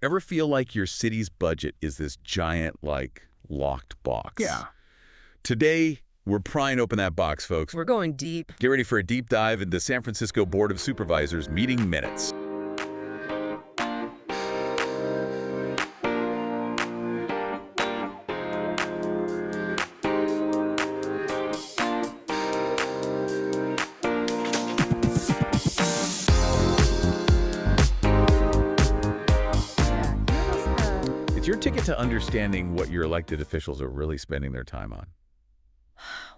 Ever feel like your city's budget is this giant, locked box? Yeah. Today, we're prying open that box, folks. We're going deep. Get ready for a deep dive into San Francisco Board of Supervisors meeting minutes. Your ticket to understanding what your elected officials are really spending their time on.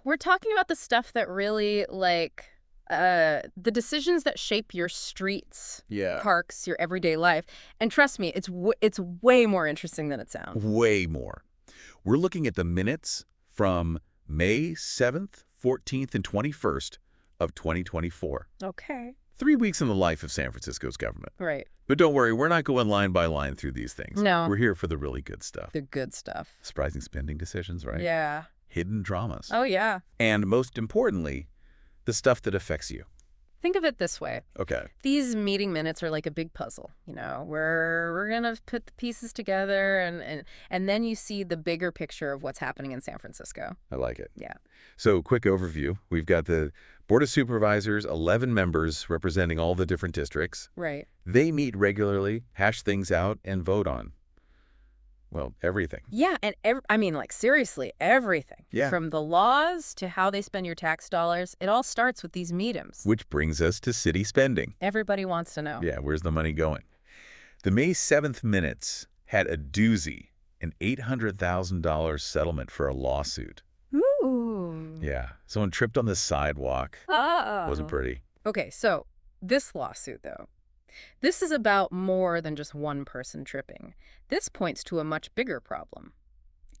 We're talking about the stuff that really, the decisions that shape your streets, parks, your everyday life. And trust me, it's way more interesting than it sounds. Way more. We're looking at the minutes from May 7th, 14th, and 21st of 2024. Okay. 3 weeks in the life of San Francisco's government. Right. But don't worry, we're not going line by line through these things. No. We're here for the really good stuff. The good stuff. Surprising spending decisions, right? Yeah. Hidden dramas. Oh, yeah. And most importantly, the stuff that affects you. Think of it this way. Okay. These meeting minutes are like a big puzzle. You know, we're going to put the pieces together and then you see the bigger picture of what's happening in San Francisco. I like it. Yeah. So, quick overview. We've got the Board of Supervisors, 11 members representing all the different districts. Right. They meet regularly, hash things out, and vote on, well, everything. Yeah, and seriously, everything. Yeah. From the laws to how they spend your tax dollars, it all starts with these meetings. Which brings us to city spending. Everybody wants to know. Yeah, where's the money going? The May 7th minutes had a doozy, an $800,000 settlement for a lawsuit. Ooh. Yeah, someone tripped on the sidewalk. Oh. Wasn't pretty. Okay, so this lawsuit, though, this is about more than just one person tripping. This points to a much bigger problem.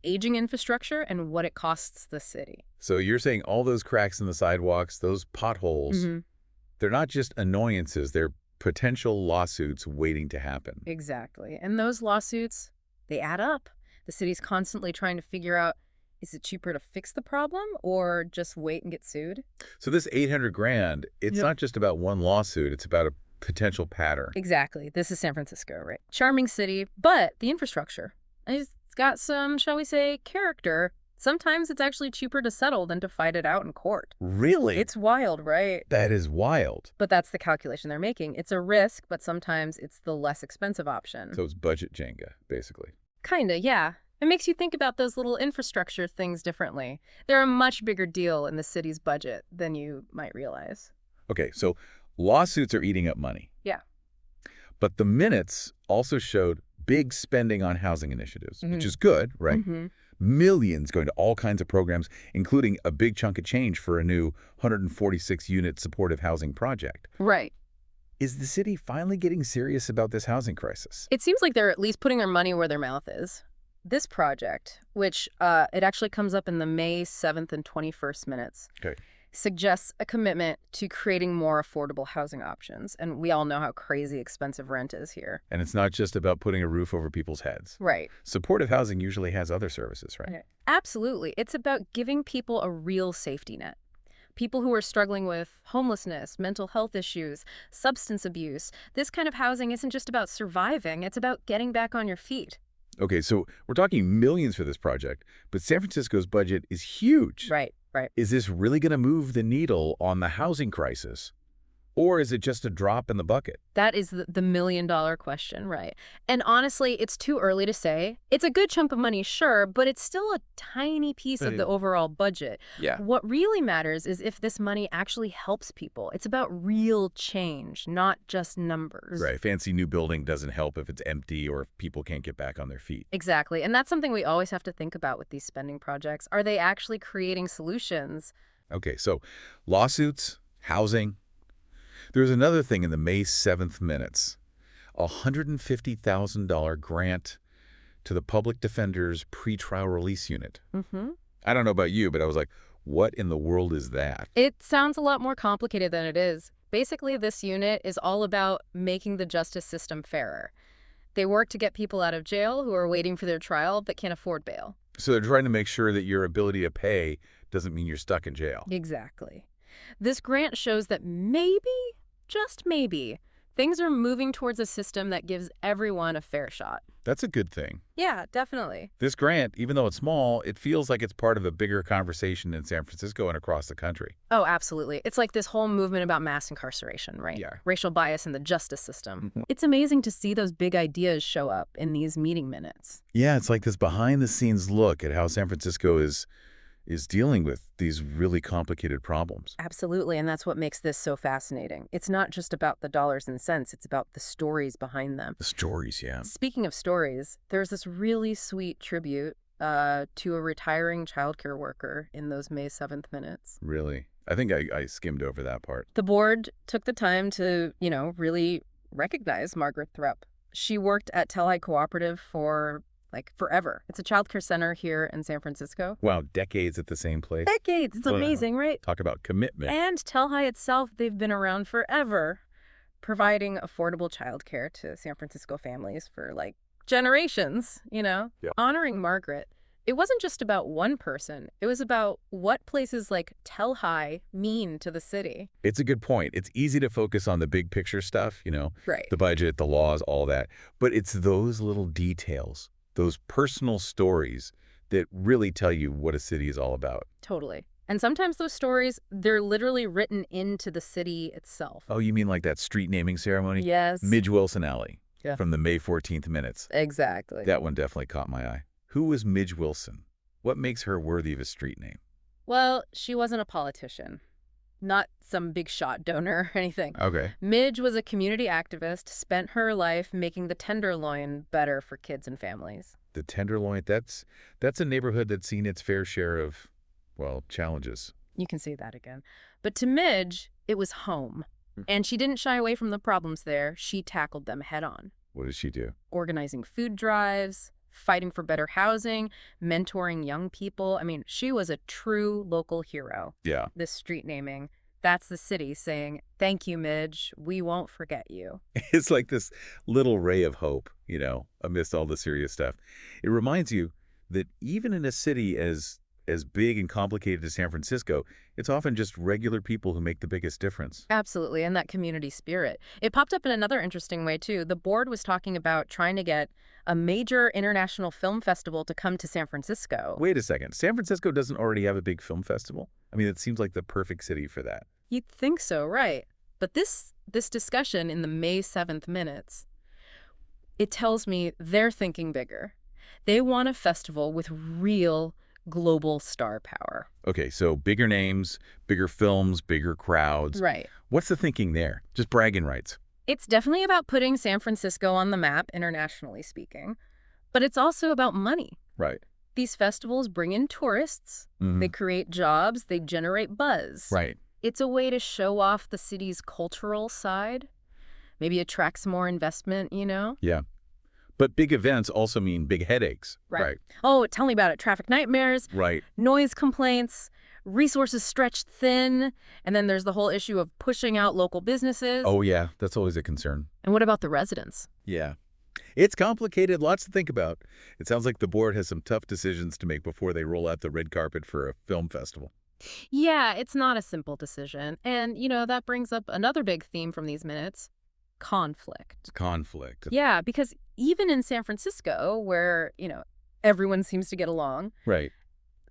Aging infrastructure and what it costs the city. So you're saying all those cracks in the sidewalks, those potholes, they're not just annoyances, they're potential lawsuits waiting to happen. Exactly. And those lawsuits, they add up. The city's constantly trying to figure out, is it cheaper to fix the problem or just wait and get sued? So this $800,000, it's not just about one lawsuit, it's about a potential pattern. Exactly. This is San Francisco, right? Charming city, but the infrastructure, it's got some, shall we say, character. Sometimes it's actually cheaper to settle than to fight it out in court. Really? It's wild, right? That is wild. But that's the calculation they're making. It's a risk, but sometimes it's the less expensive option. So it's budget Jenga, basically. Kinda, yeah. It makes you think about those little infrastructure things differently. They're a much bigger deal in the city's budget than you might realize. Okay, so lawsuits are eating up money. Yeah. But the minutes also showed big spending on housing initiatives, which is good, right? Millions going to all kinds of programs, including a big chunk of change for a new 146-unit supportive housing project. Right. Is the city finally getting serious about this housing crisis? It seems like they're at least putting their money where their mouth is. This project, which it actually comes up in the May 7th and 21st minutes, suggests a commitment to creating more affordable housing options. And we all know how crazy expensive rent is here. And it's not just about putting a roof over people's heads. Right. Supportive housing usually has other services, right? Okay. Absolutely. It's about giving people a real safety net. People who are struggling with homelessness, mental health issues, substance abuse. This kind of housing isn't just about surviving. It's about getting back on your feet. Okay, so we're talking millions for this project, but San Francisco's budget is huge. Right, right. Is this really going to move the needle on the housing crisis? Or is it just a drop in the bucket? That is the million-dollar question, right? And honestly, it's too early to say. It's a good chunk of money, sure, but it's still a tiny piece of the overall budget. Yeah. What really matters is if this money actually helps people. It's about real change, not just numbers. Right. Fancy new building doesn't help if it's empty or if people can't get back on their feet. Exactly. And that's something we always have to think about with these spending projects. Are they actually creating solutions? Okay, so lawsuits, housing. There's another thing in the May 7th minutes, a $150,000 grant to the Public Defender's pretrial release unit. I don't know about you, but I was like, what in the world is that? It sounds a lot more complicated than it is. Basically, this unit is all about making the justice system fairer. They work to get people out of jail who are waiting for their trial but can't afford bail. So they're trying to make sure that your ability to pay doesn't mean you're stuck in jail. Exactly. This grant shows that maybe, just maybe, Things are moving towards a system that gives everyone a fair shot. That's a good thing. Yeah, definitely. This grant, even though it's small, it feels like it's part of a bigger conversation in San Francisco and across the country. Oh, absolutely. It's like this whole movement about mass incarceration, right? Yeah. Racial bias in the justice system. It's amazing to see those big ideas show up in these meeting minutes. Yeah, it's like this behind-the-scenes look at how San Francisco is dealing with these really complicated problems. Absolutely, and that's what makes this so fascinating. It's not just about the dollars and cents, it's about the stories behind them. The stories, yeah. Speaking of stories, there's this really sweet tribute to a retiring childcare worker in those May 7th minutes. Really? I think I skimmed over that part. The board took the time to, really recognize Margaret Thrupp. She worked at Telhi Cooperative for forever. It's a childcare center here in San Francisco. Wow, decades at the same place. Decades. It's amazing, right? Talk about commitment. And Telhi itself, they've been around forever, providing affordable childcare to San Francisco families for generations, Yep. Honoring Margaret. It wasn't just about one person. It was about what places like Telhi mean to the city. It's a good point. It's easy to focus on the big picture stuff, Right. the budget, the laws, all that. But it's those little details, those personal stories that really tell you what a city is all about. Totally. And sometimes those stories, they're literally written into the city itself. Oh, you mean like that street naming ceremony? Yes. Midge Wilson Alley. Yeah. From the May 14th minutes. Exactly. That one definitely caught my eye. Who was Midge Wilson? What makes her worthy of a street name? Well, she wasn't a politician. Not some big shot donor or anything. Okay. Midge was a community activist, spent her life making the Tenderloin better for kids and families. The Tenderloin, that's a neighborhood that's seen its fair share of, challenges. You can see that again. But to Midge, it was home. And she didn't shy away from the problems there. She tackled them head on. What did she do? Organizing food drives, fighting for better housing, mentoring young people. I mean, she was a true local hero. Yeah. This street naming, that's the city saying, thank you, Midge. We won't forget you. It's like this little ray of hope, amidst all the serious stuff. It reminds you that even in a city as big and complicated as San Francisco, it's often just regular people who make the biggest difference. Absolutely, and that community spirit. It popped up in another interesting way, too. The board was talking about trying to get a major international film festival to come to San Francisco. Wait a second. San Francisco doesn't already have a big film festival? I mean, it seems like the perfect city for that. You'd think so, right? But this discussion in the May 7th minutes, it tells me they're thinking bigger. They want a festival with real global star power. Okay, so bigger names, bigger films, bigger crowds. Right. What's the thinking there? Just bragging rights. It's definitely about putting San Francisco on the map, internationally speaking. But it's also about money. Right. These festivals bring in tourists. They create jobs. They generate buzz. Right. It's a way to show off the city's cultural side. Maybe attract some more investment, Yeah. But big events also mean big headaches. Right. Oh, tell me about it. Traffic nightmares. Right. Noise complaints. Resources stretched thin. And then there's the whole issue of pushing out local businesses. Oh, yeah. That's always a concern. And what about the residents? Yeah. It's complicated. Lots to think about. It sounds like the board has some tough decisions to make before they roll out the red carpet for a film festival. Yeah, it's not a simple decision. And, that brings up another big theme from these minutes. Conflict. Conflict. Yeah, because even in San Francisco, where, everyone seems to get along, Right.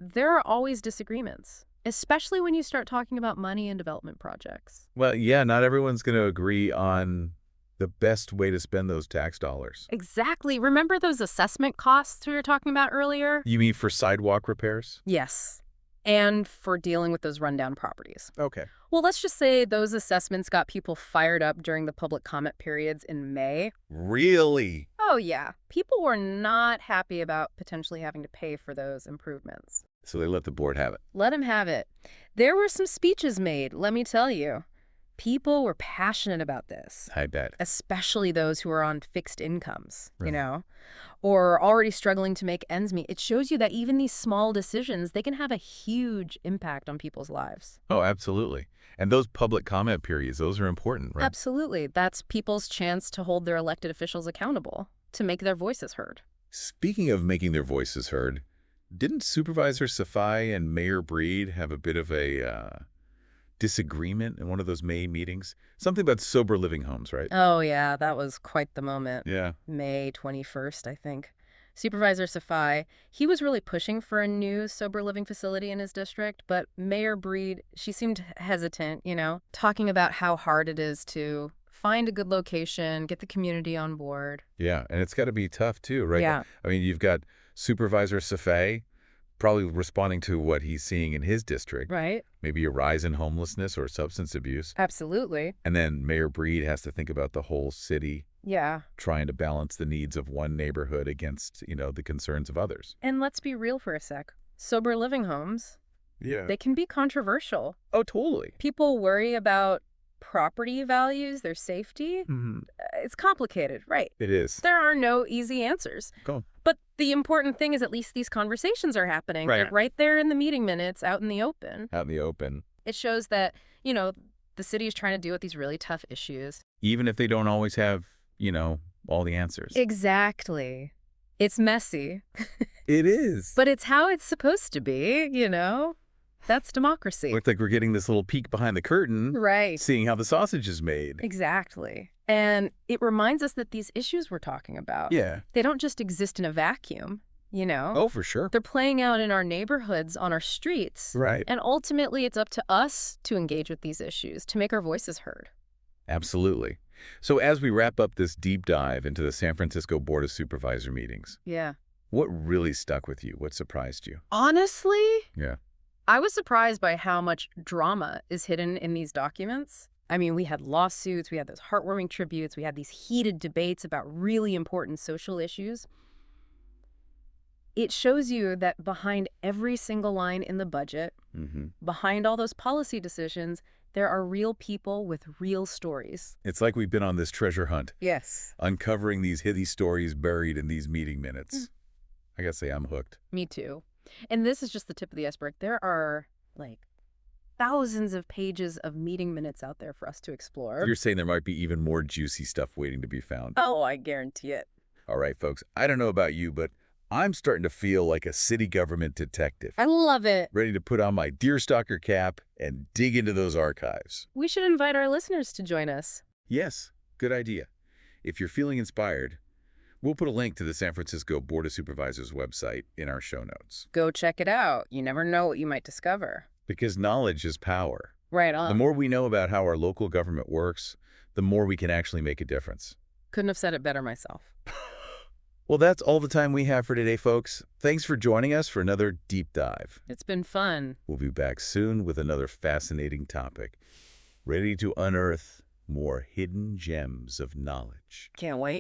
there are always disagreements, especially when you start talking about money and development projects. Well, yeah, not everyone's going to agree on the best way to spend those tax dollars. Exactly. Remember those assessment costs we were talking about earlier? You mean for sidewalk repairs? Yes. And for dealing with those rundown properties. Okay. Well, let's just say those assessments got people fired up during the public comment periods in May. Really? Oh, yeah. People were not happy about potentially having to pay for those improvements. So they let the board have it. Let them have it. There were some speeches made, let me tell you. People were passionate about this. I bet. Especially those who are on fixed incomes, Right. or already struggling to make ends meet. It shows you that even these small decisions, they can have a huge impact on people's lives. Oh, absolutely. And those public comment periods, those are important, right? Absolutely. That's people's chance to hold their elected officials accountable, to make their voices heard. Speaking of making their voices heard, didn't Supervisor Safai and Mayor Breed have a bit of a disagreement in one of those May meetings? Something about sober living homes, right? Oh, yeah, that was quite the moment. Yeah. May 21st, I think. Supervisor Safai, he was really pushing for a new sober living facility in his district, but Mayor Breed, she seemed hesitant, talking about how hard it is to find a good location, get the community on board. Yeah, and it's got to be tough too, right? Yeah. I mean, you've got Supervisor Safai probably responding to what he's seeing in his district. Right. Maybe a rise in homelessness or substance abuse. Absolutely. And then Mayor Breed has to think about the whole city. Yeah. Trying to balance the needs of one neighborhood against, the concerns of others. And let's be real for a sec. Sober living homes, Yeah. they can be controversial. Oh, totally. People worry about property values, their safety. It's complicated, right? It is. There are no easy answers. Go. But the important thing is at least these conversations are happening. Right. They're right there in the meeting minutes, out in the open. Out in the open. It shows that, the city is trying to deal with these really tough issues. Even if they don't always have, all the answers. Exactly. It's messy. It is. But it's how it's supposed to be, That's democracy. Looks like we're getting this little peek behind the curtain. Right. Seeing how the sausage is made. Exactly. And it reminds us that these issues we're talking about, they don't just exist in a vacuum, Oh, for sure. They're playing out in our neighborhoods, on our streets. Right. And ultimately, it's up to us to engage with these issues, to make our voices heard. Absolutely. So as we wrap up this deep dive into the San Francisco Board of Supervisor meetings, Yeah. what really stuck with you? What surprised you? Honestly, Yeah. I was surprised by how much drama is hidden in these documents. I mean, we had lawsuits, we had those heartwarming tributes, we had these heated debates about really important social issues. It shows you that behind every single line in the budget, behind all those policy decisions, there are real people with real stories. It's like we've been on this treasure hunt. Yes. Uncovering these hidden stories buried in these meeting minutes. I gotta say, I'm hooked. Me too. And this is just the tip of the iceberg. There are, thousands of pages of meeting minutes out there for us to explore. You're saying there might be even more juicy stuff waiting to be found. Oh, I guarantee it. All right, folks. I don't know about you, but I'm starting to feel like a city government detective. I love it. Ready to put on my deerstalker cap and dig into those archives. We should invite our listeners to join us. Yes, good idea. If you're feeling inspired, we'll put a link to the San Francisco Board of Supervisors website in our show notes. Go check it out. You never know what you might discover. Because knowledge is power. Right on. The more we know about how our local government works, the more we can actually make a difference. Couldn't have said it better myself. Well, that's all the time we have for today, folks. Thanks for joining us for another deep dive. It's been fun. We'll be back soon with another fascinating topic, ready to unearth more hidden gems of knowledge. Can't wait.